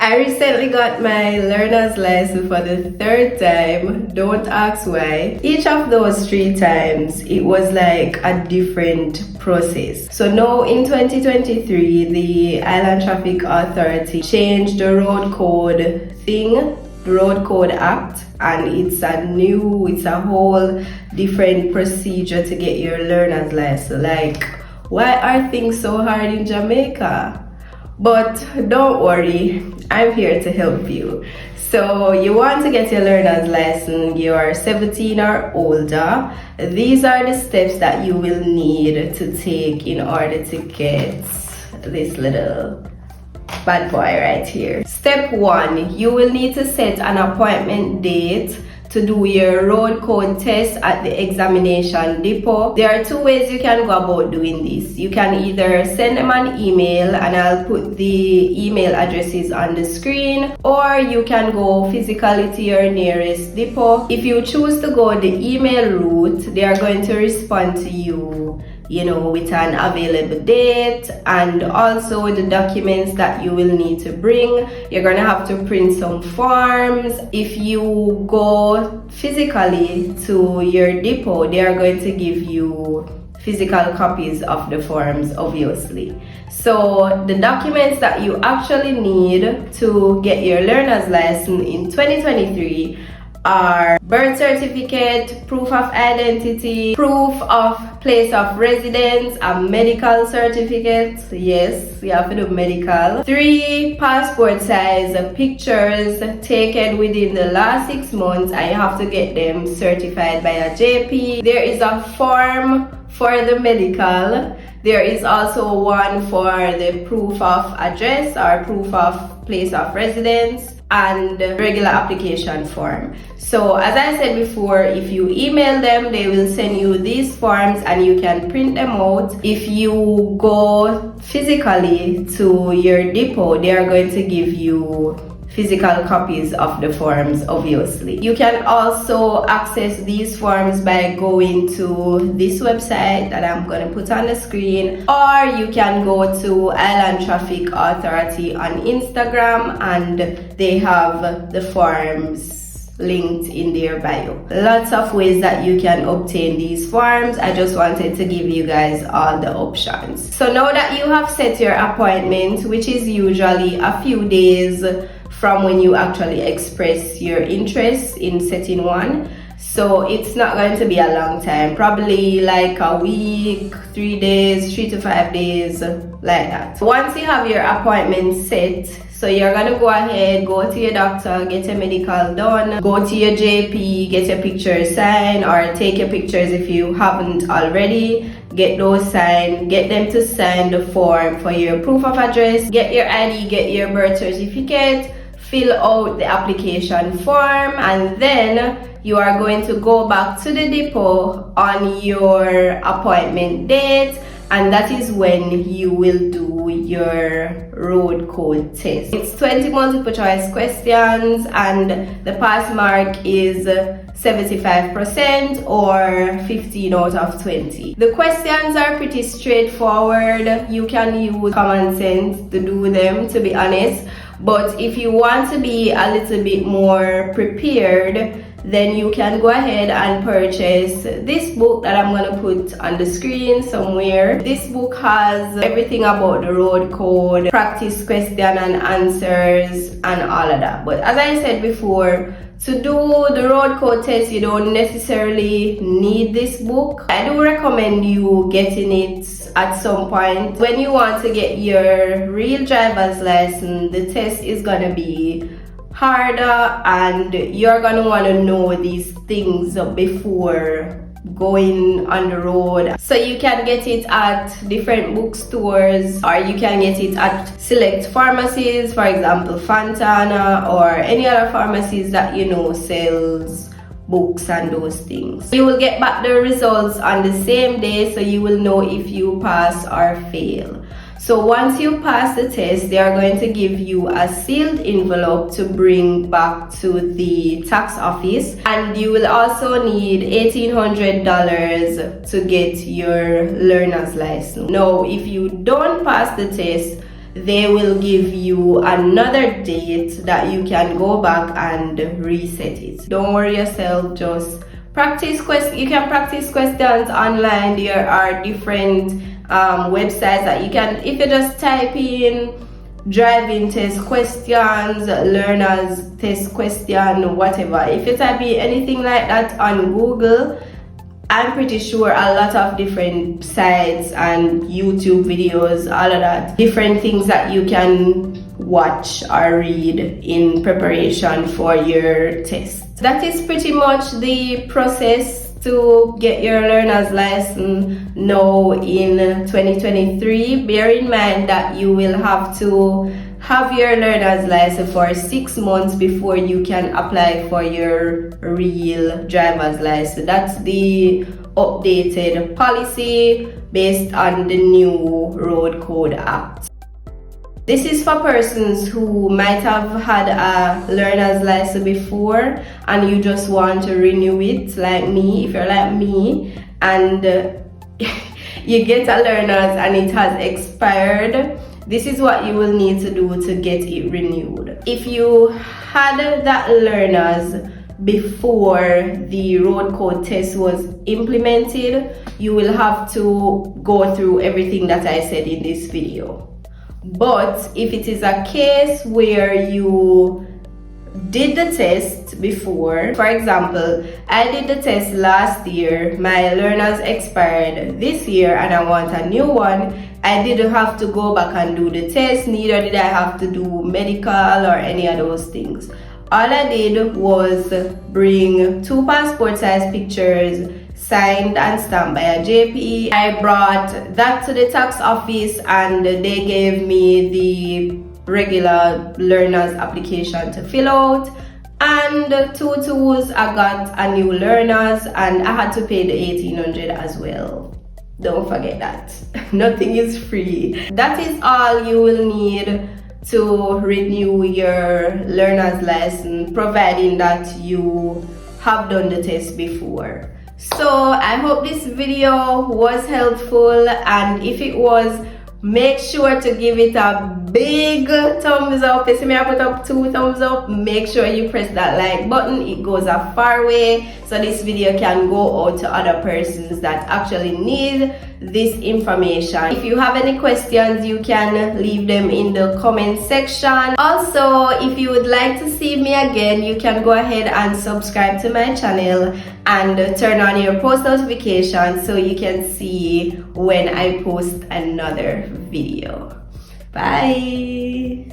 I recently got my learner's license for the third time. Don't ask why. Each of those 3 times, it was like a different process. So now in 2023, the Island Traffic Authority changed the road code thing, the Road Code Act, and it's a whole different procedure to get your learner's license. Like, why are things so hard in Jamaica? But don't worry, I'm here to help you. So you want to get your learner's license, you're 17 or older. These are the steps that you will need to take in order to get this little bad boy right here. Step 1, you will need to set an appointment date to do your road code test at the examination depot. There are 2 ways you can go about doing this. You can either send them an email, and I'll put the email addresses on the screen, or you can go physically to your nearest depot. If you choose to go the email route, they are going to respond to you, with an available date and also the documents that you will need to bring. You're going to have to print some forms. If you go physically to your depot, they are going to give you physical copies of the forms, obviously. So the documents that you actually need to get your learner's license in 2023 are birth certificate, proof of identity, proof of place of residence, a medical certificate. Yes, you have to do medical. 3 passport size pictures taken within the last 6 months, and you have to get them certified by a JP. There is a form for the medical. There is also one for the proof of address or proof of place of residence, and regular application form. So as I said before, if you email them, they will send you these forms and you can print them out. If you go physically to your depot, they are going to give you physical copies of the forms, obviously. You can also access these forms by going to this website that I'm going to put on the screen, or you can go to Island Traffic Authority on Instagram, and they have the forms linked in their bio. Lots of ways that you can obtain these forms. I just wanted to give you guys all the options. So now that you have set your appointment, which is usually a few days from when you actually express your interest in setting one, so it's not going to be a long time, probably like a week, 3 days, 3 to 5 days, like that. Once you have your appointment set, so you're gonna go ahead, go to your doctor, get your medical done, go to your JP, get your pictures signed, or take your pictures if you haven't already, get those signed, get them to sign the form for your proof of address, get your ID, get your birth certificate, fill out the application form, and then you are going to go back to the depot on your appointment date, and that is when you will do your road code test. It's 20 multiple choice questions, and the pass mark is 75% or 15 out of 20. The questions are pretty straightforward. You can use common sense to do them, to be honest. But if you want to be a little bit more prepared, then you can go ahead and purchase this book that I'm going to put on the screen somewhere. This book has everything about the road code, practice question and answers, and all of that. But as I said before, to do the road code test, you don't necessarily need this book. I do recommend you getting it at some point. When you want to get your real driver's license, the test is going to be harder, and you're going to want to know these things before going on the road. So you can get it at different bookstores, or you can get it at select pharmacies, for example Fontana, or any other pharmacies that sells books and those things. You will get back the results on the same day, so you will know if you pass or fail. So once you pass the test, they are going to give you a sealed envelope to bring back to the tax office, and you will also need $1,800 to get your learner's license. Now, if you don't pass the test, they will give you another date that you can go back and reset it. Don't worry yourself, just practice you can practice questions online. There are different websites that you can, if you just type in driving test questions, learners test question, whatever, if you type in anything like that on Google, I'm pretty sure a lot of different sites and YouTube videos, all of that, different things that you can watch or read in preparation for your test. That is pretty much the process to get your learner's license now in 2023. Bear in mind that you will have to have your learner's license for 6 months before you can apply for your real driver's license. That's the updated policy based on the new Road Code Act. This is for persons who might have had a learner's license before and you just want to renew it, like me. If you're like me and you get a learner's and it has expired, this is what you will need to do to get it renewed. If you had that learner's before the road code test was implemented, you will have to go through everything that I said in this video. But if it is a case where you did the test before, for example, I did the test last year, my learners expired this year and I want a new one, I didn't have to go back and do the test, neither did I have to do medical or any of those things. All I did was bring 2 passport size pictures signed and stamped by a JP. I brought that to the tax office and they gave me the regular learner's application to fill out, and 2 tools I got a new learner's and I had to pay the $1,800 as well. Don't forget that. Nothing is free. That is all you will need to renew your learner's license, providing that you have done the test before. So I hope this video was helpful, and if it was, make sure to give it a big thumbs up. You see me, I put up 2 thumbs up. Make sure you press that like button. It goes a far way so this video can go out to other persons that actually need this information. If you have any questions, you can leave them in the comment section. Also, if you would like to see me again, you can go ahead and subscribe to my channel and turn on your post notifications so you can see when I post another video. Bye.